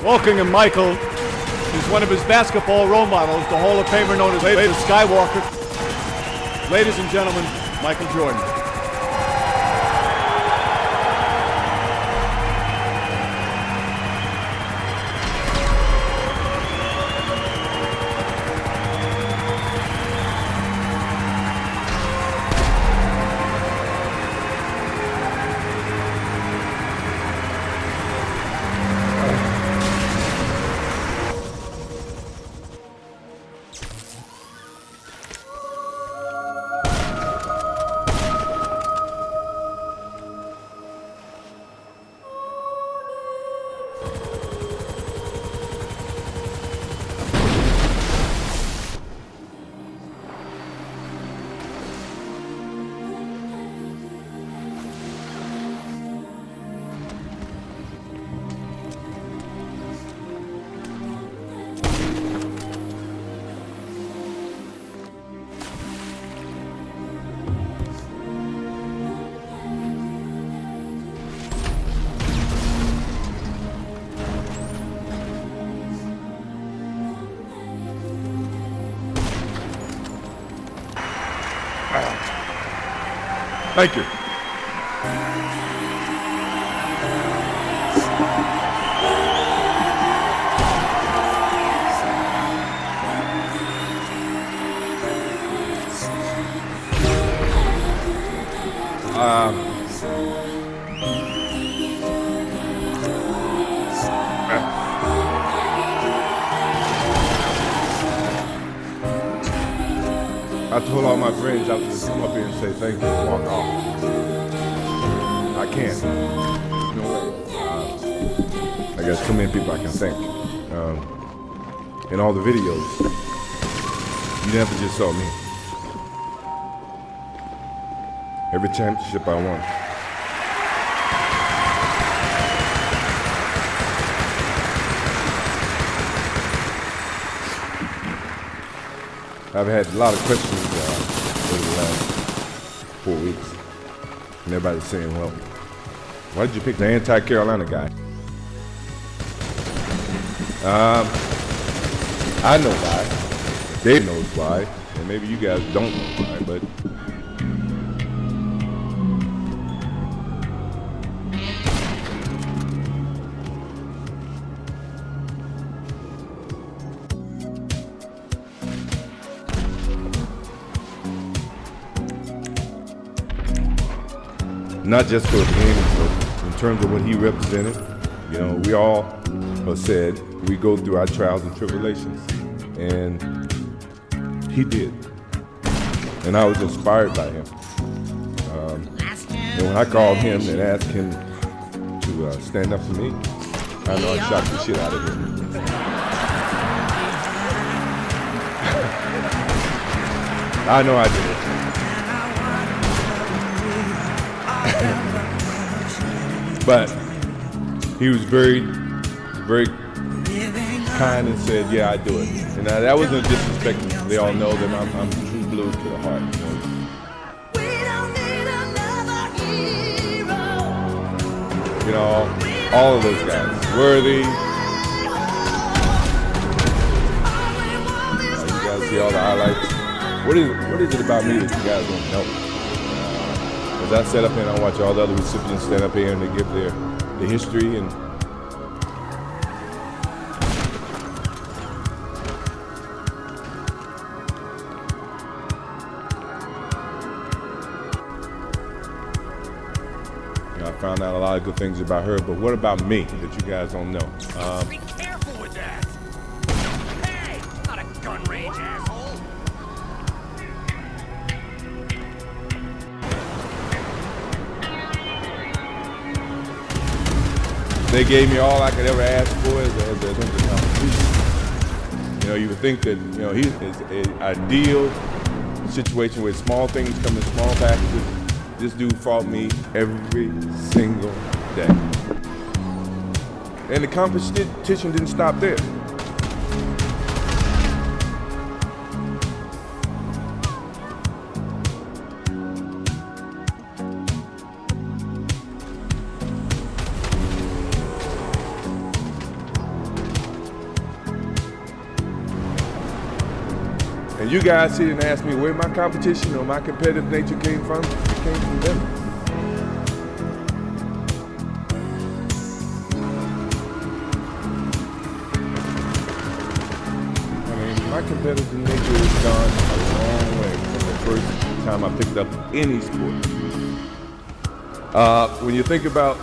Walking in Michael is one of his basketball role models, the Hall of Famer known as the Skywalker. Ladies and gentlemen, Michael Jordan. Thank you. I told all my friends I was just come up here and say thank you and walk off. I can't. No way. I got too many people I can thank. In all the videos, you never just saw me. Every championship I won. I've had a lot of questions over the last 4 weeks. And everybody's saying, well, why did you pick the anti-Carolina guy? I know why. Dave knows why. And maybe you guys don't know why, but not just for the game, but in terms of what he represented. You know, we all have said we go through our trials and tribulations, and he did. And I was inspired by him. And when I called him and asked him to stand up for me, I know I shot the shit out of him. I know I did. But he was very, very kind and said, yeah, I do it. And that wasn't disrespect. They all know that I'm true blue to the heart. You know, all of those guys. Worthy. You guys see all the highlights. What is it about me that you guys don't know? As I sit up here and I watch all the other recipients stand up here and they give the history and you know, I found out a lot of good things about her, but what about me that you guys don't know? Be careful with that. Hey, not a gun range, asshole. They gave me all I could ever ask for as a competition. You know, you would think that, you know, he's an ideal situation where small things come in small packages. This dude fought me every single day. And the competition didn't stop there. And you guys sit and ask me where my competition or my competitive nature came from. It came from them. I mean, my competitive nature has gone a long way from the first time I picked up any sport. When you think about,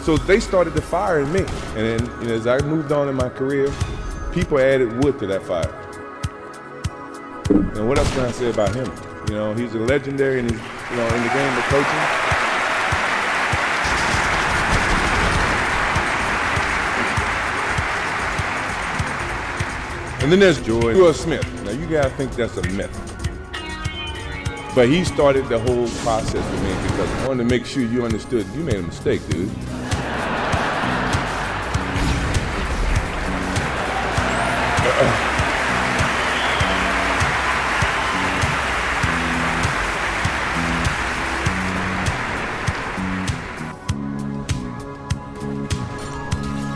so they started the fire in me. And then, as I moved on in my career, people added wood to that fire. And what else can I say about him? He's a legendary in his, in the game of coaching. And then there's Joy Smith. Now you gotta think that's a myth. But he started the whole process with me because I wanted to make sure you understood you made a mistake, dude.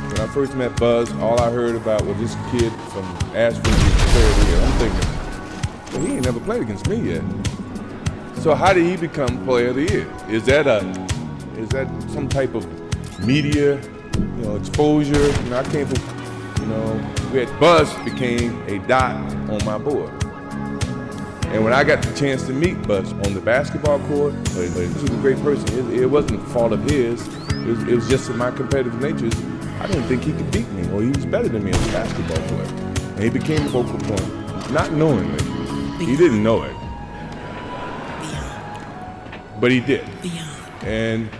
When I first met Buzz, all I heard about was this kid from Asheville, player of the year. I'm thinking, well, he ain't never played against me yet. So how did he become player of the year? Is that some type of media, exposure? I came from, we had Buzz became a dot on my board. And when I got the chance to meet Buzz on the basketball court, this was a great person. It wasn't a fault of his. It was just in my competitive nature. I didn't think he could beat me, or he was better than me as a basketball player. And he became a focal point, not knowingly. He didn't know it. But he did. And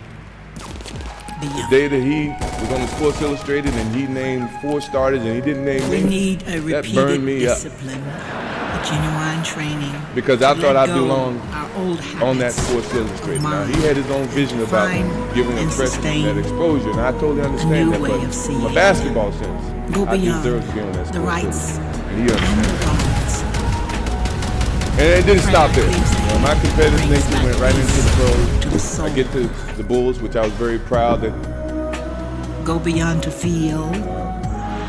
the day that he was on the Sports Illustrated and he named 4 starters and he didn't name me, that burned me up. A genuine training. Because I thought I belonged on that Sports Illustrated. Now he had his own vision about giving a freshman that exposure, and I totally understand that. But from a basketball sense, I deserve to be on that Sports Illustrated. And he understands. And it didn't stop there. My competitive nature went right into the pros. I get to the Bulls, which I was very proud that. Go beyond to feel.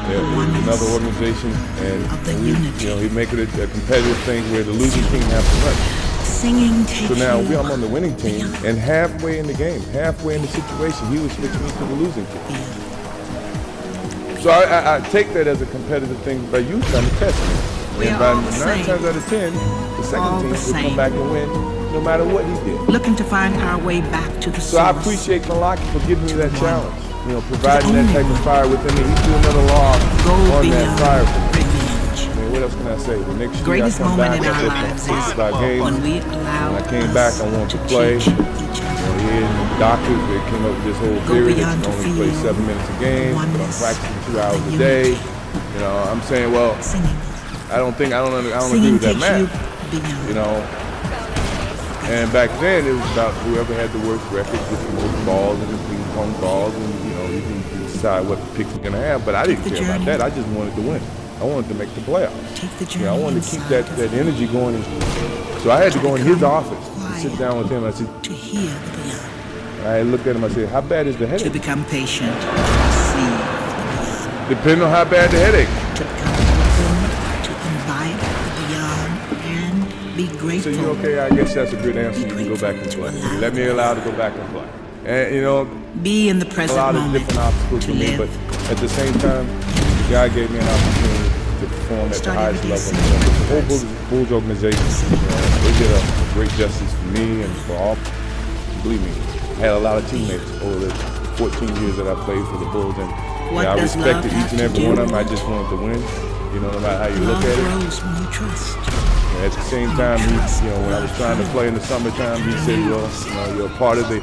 Another organization, and he make it a competitive thing where the losing team have to run. Singing so now I'm on the winning team, and halfway in the game, halfway in the situation, he was switching me to the losing team. So I take that as a competitive thing by you trying to test me. And by 9 times out of 10, the second team will come back and win, no matter what he did. Looking to find our way back to the source. So I appreciate Malaki for giving me that challenge. Providing that type of fire within me. He threw another log on that fire for me. I mean, what else can I say? The next year I come back, I said some about games. When I came back, I wanted to play. Here in the doctors, they came up with this whole theory that you only play 7 minutes a game, but I'm practicing 2 hours a day. I'm saying, well, I don't agree with that math. And back then, it was about whoever had the worst record with the most balls and the ping pong balls, and you can decide what pick you're gonna have. But I didn't care about that. I just wanted to win. I wanted to make the playoffs. I wanted to keep that energy going. So I had to go in his office and sit down with him. I said, I looked at him. I said, how bad is the headache? To become patient. Depending on how bad the headache. To become open, to invite the beyond, and be grateful. So you okay? I guess that's a good answer. You can go back and play. Let me allow to go back and play. And be in the present a lot of moment different obstacles for me, but at the same time, God gave me an opportunity to perform at the highest level. The whole Bulls organization, they did a great justice for me and for all. Believe me, I had a lot of teammates over the 14 years that I played for the Bulls, and I respected each and every one of them. I just wanted to win, no matter how you look at it. At the same time, when I was trying to play in the summertime, he said, well, you're a part of the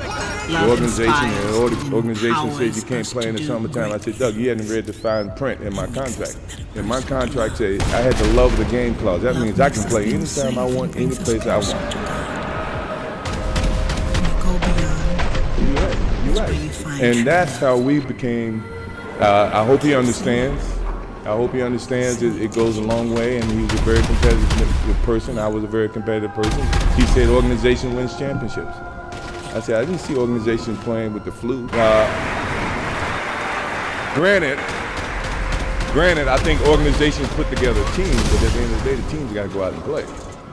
organization, and the organization said you can't play in the summertime. I said, Doug, you hadn't read the fine print in my contract. And my contract said I had to love the game clause. That means I can play anytime I want, any place I want. You're right. And that's how we became, I hope he understands. I hope he understands it goes a long way, and he's a very competitive person. I was a very competitive person. He said organization wins championships. I said, I didn't see organization playing with the flu. Granted, Granted, I think organizations put together teams, but at the end of the day, the teams got to go out and play.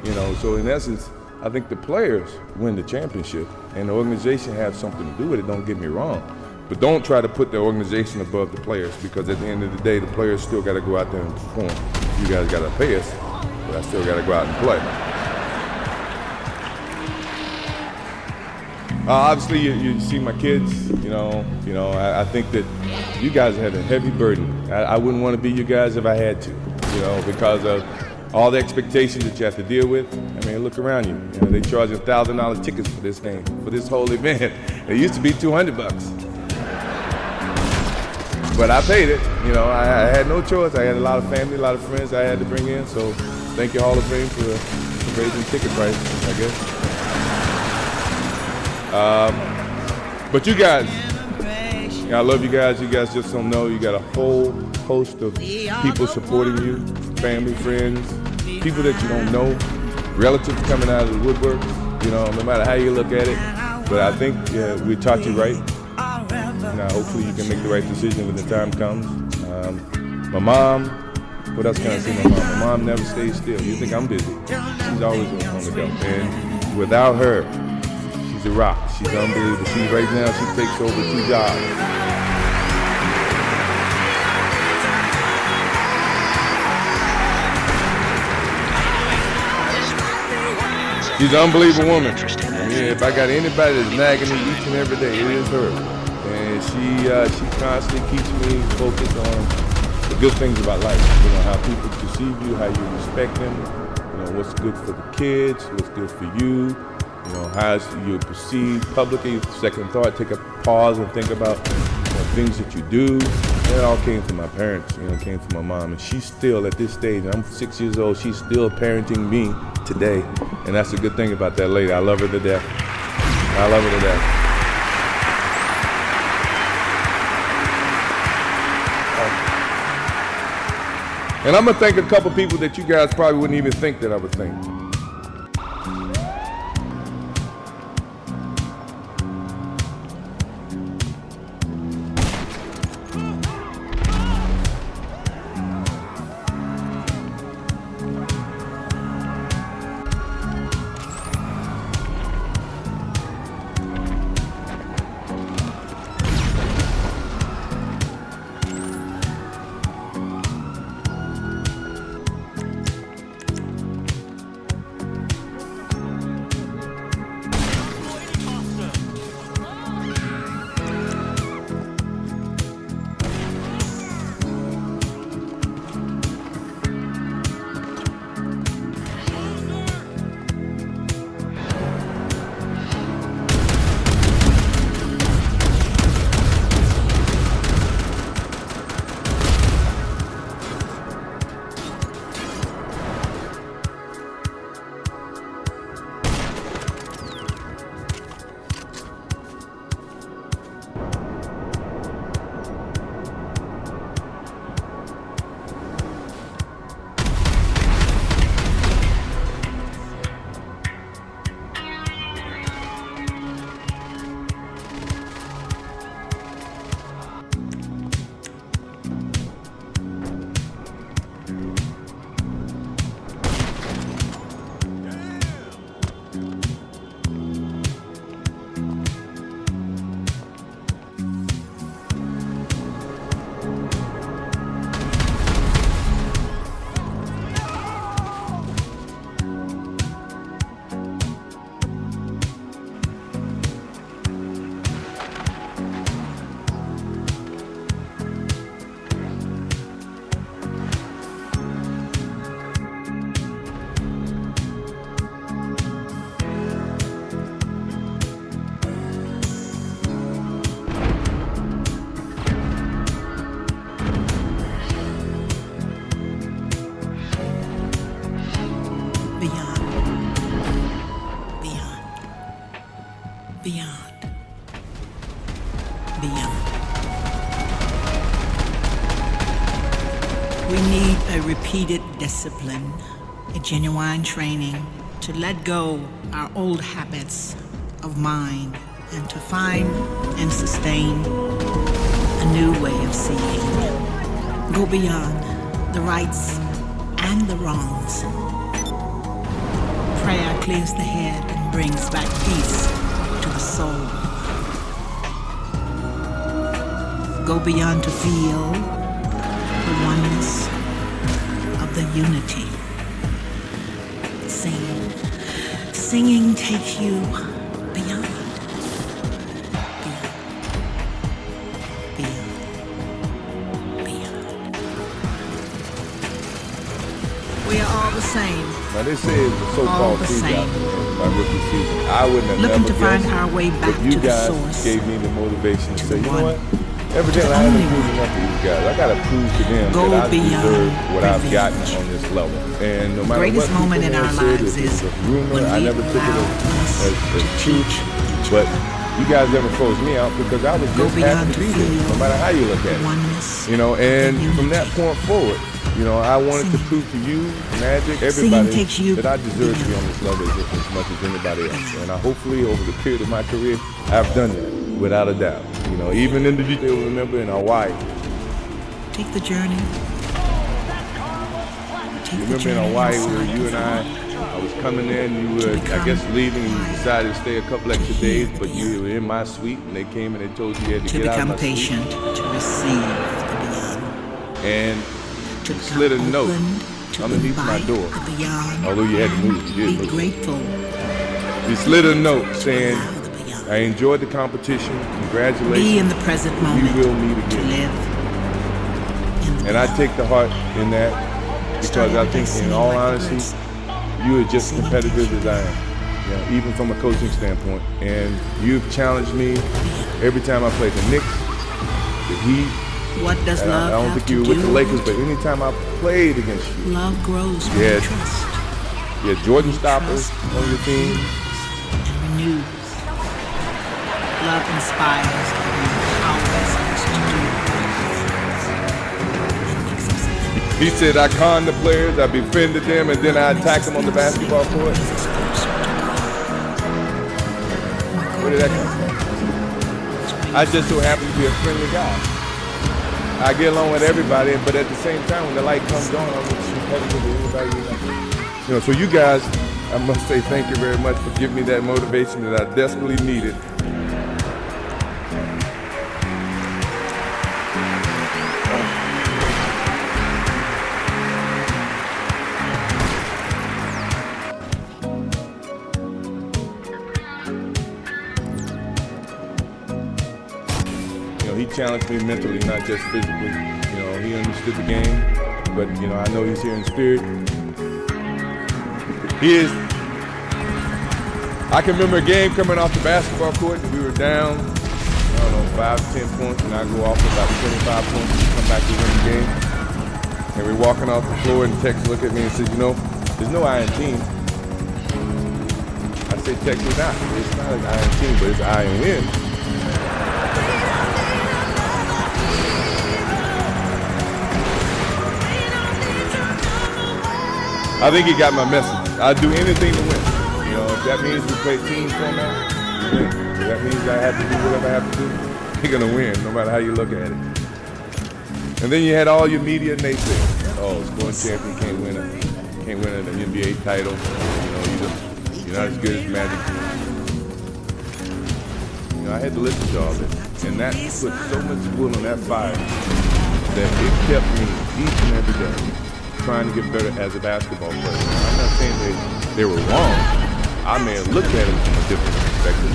You know, so in essence, I think the players win the championship, and the organization has something to do with it. Don't get me wrong, but don't try to put the organization above the players, because at the end of the day, the players still got to go out there and perform. You guys got to pay us, but I still got to go out and play. Obviously, you see my kids. You know, I think that you guys had a heavy burden. I wouldn't want to be you guys if I had to. You know, because of all the expectations that you have to deal with. I mean, look around you. You know, they charge $1,000 tickets for this game, for this whole event. It used to be $200. But I paid it. You know, I had no choice. I had a lot of family, a lot of friends I had to bring in. So thank you, Hall of Fame, for raising ticket prices, I guess. But you guys, I love you guys. You guys just don't know. You got a whole host of people supporting you, family, friends, people that you don't know, relatives coming out of the woodwork, you know, no matter how you look at it. But I think we taught you right. Now, hopefully you can make the right decision when the time comes. My mom, what else can I say my mom? My mom never stays still. You think I'm busy. She's always on the go. And without her, she's a rock. She's unbelievable. She's right now, she takes over 2 jobs. She's an unbelievable woman. I mean, if I got anybody that's nagging me each and every day, it is her. And she constantly keeps me focused on the good things about life. You know, how people perceive you, how you respect them. You know, what's good for the kids, what's good for you. You know, how you're perceived publicly. Second thought, take a pause and think about things that you do. That all came from my parents. You know, it came from my mom. And she's still, at this stage, I'm 6 years old, she's still parenting me today. And that's a good thing about that lady. I love her to death. I love her to death. And I'm gonna thank a couple people that you guys probably wouldn't even think that I would thank. Repeated discipline, a genuine training to let go our old habits of mind and to find and sustain a new way of seeing. Go beyond the rights and the wrongs. Prayer clears the head and brings back peace to the soul. Go beyond to feel the oneness of the unity. Sing. Singing takes you beyond. We are all the same. Now they say it's a so-called freeze out in my rookie season. I wouldn't have Looking never to find guessed, our way back but you to the guys source. gave me the motivation to say, you one, know what? Evidently, I haven't proved enough to these guys. I gotta prove to them Go that I beyond deserve what I've gotten revenge. on this level. And no matter Greatest what moment in people our may have said, lives if it is was a rumor, when I we never took it allow us as to truth. teach each But other. you guys never froze me out because I was Go just happy beyond to to be there, feel no matter how you look at it. oneness, You know, and the from that unity. point forward, you know, I wanted to Singing. prove to you, Magic, Singing everybody, takes you that I deserve to be beyond. on this level as much as anybody else. And I hopefully, over the period of my career, I've done that, without a doubt. You know, even in the they'll remember in Hawaii. Take the journey. Take the Remember in journey Hawaii where inside you the and I was coming in, you were, I guess, leaving, and you decided to stay a couple extra days, but you were in my suite, and they came and they told you you had to to get out of become my suite. patient, to receive the beyond, And to you slid a become note open to underneath my invite door. the beyond, Although you had to move, you did be move. grateful. You slid a note saying, Allow the beyond. I enjoyed the competition, Be congratulations, in the present we moment. will meet To again. live in the And I beyond. take the heart in that because I think, in all honesty, you are just competitive as I am, you know, even from a coaching standpoint. And you've challenged me every time I played the Knicks, the Heat. What does And love I don't have think to you were do with the Lakers, but anytime I played against you, Love grows when Yeah. you trust you had Jordan stoppers on your team. and renews. Love inspires and empowers us to do and makes us He said I conned the players, I befriended them, and then I attacked them on the basketball court. Where did that come from? I just so happen to be a friendly guy. I get along with everybody, but at the same time, when the light comes on, I'm competitive with anybody. You know, so you guys, I must say thank you very much for giving me that motivation that I desperately needed. You know, he challenged me mentally, not just physically. You know, he understood the game, but you know, I know he's here in spirit. He is. I can remember a game coming off the basketball court and we were down, I don't know, 5 to 10 points, and I go off for about 25 points and come back to win the game. And we're walking off the floor and Tex looked at me and said, you know, there's no I in team. I said, Tex, it's not. It's not an I in team, but it's I in win. I think he got my message. I'd do anything to win. You know, if that means we play team format, we win. If that means I have to do whatever I have to do, we're gonna win, no matter how you look at it. And then you had all your media naysayers. Oh, scoring champion can't win an NBA title. You know, you're not as good as Magic. You know, I had to listen to all this, and that put so much wood on that fire that it kept me each and every day trying to get better as a basketball player. I'm not saying they were wrong. I may have looked at it from a different perspective,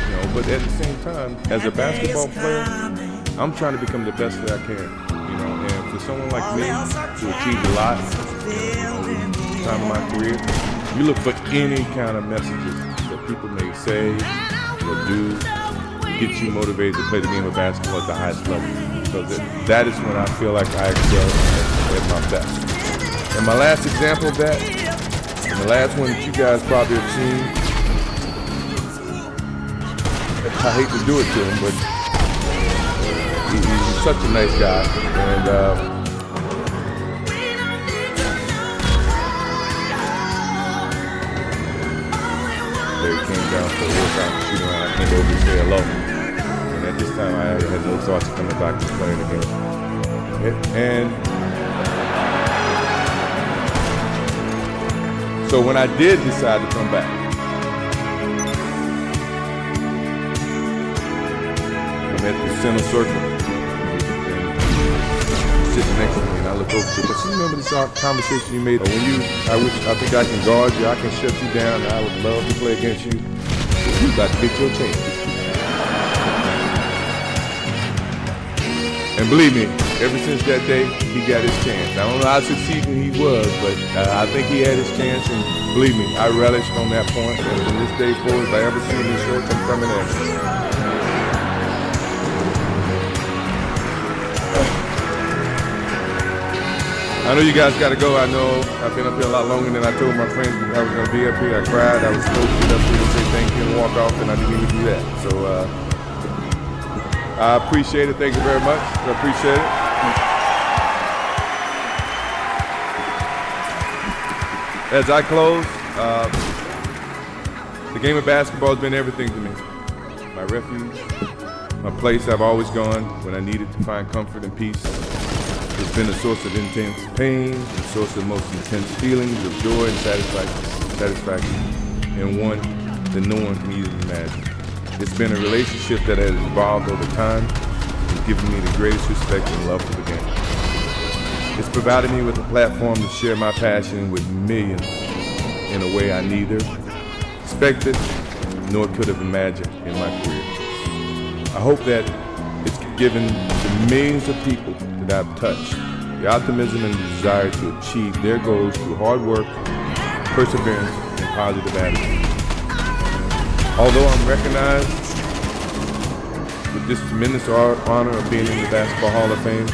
you know, but at the same time, as a basketball player, I'm trying to become the best that I can, you know, and for someone like me to achieve a lot over the time of my career, you look for any kind of messages that people may say or do to get you motivated to play the game of basketball at the highest level. Because that is when I feel like I excel at my best. And my last example of that, and the last one that you guys probably have seen, I hate to do it to him, but he's such a nice guy. And they came down for the workout and shoot around. I came over to say hello. And at this time, I had no thoughts of coming back to playing the game. And So when I did decide to come back, I'm at the center circle, and sitting next to me, and I look over to her. But you remember this conversation you made? I think I can guard you, I can shut you down, I would love to play against you. You got to get your chance. And believe me, ever since that day, he got his chance. I don't know how succeeding he was, but I think he had his chance, and believe me, I relished on that point. And from this day forward, if I ever see him in shorts, I'm coming at him. I know you guys got to go. I know I've been up here a lot longer than I told my friends I was going to be up here. I cried. I was supposed to get up here and say thank you and walk off, and I didn't even do that. So I appreciate it. Thank you very much. I appreciate it. As I close, the game of basketball has been everything to me. My refuge, my place I've always gone when I needed to find comfort and peace. It's been a source of intense pain, a source of most intense feelings of joy and satisfaction, and one that no one can even imagine. It's been a relationship that has evolved over time and given me the greatest respect and love for the game. It's provided me with a platform to share my passion with millions in a way I neither expected nor could have imagined in my career. I hope that it's given the millions of people that I've touched the optimism and the desire to achieve their goals through hard work, perseverance, and positive attitude. Although I'm recognized with this tremendous honor of being in the Basketball Hall of Fame,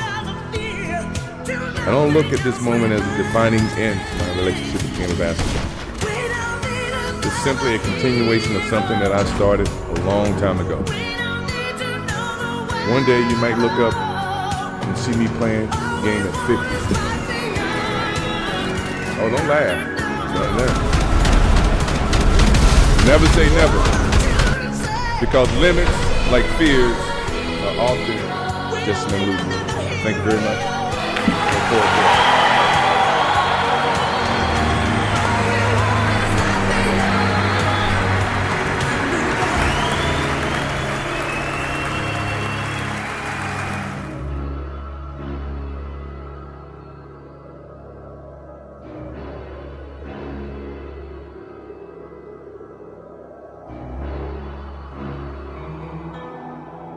I don't look at this moment as a defining end to my relationship with the game of basketball. It's simply a continuation of something that I started a long time ago. One day you might look up and see me playing the game at 50. Oh, don't laugh. Never say never. Because limits, like fears, are often just an illusion. Thank you very much. Look forward to it.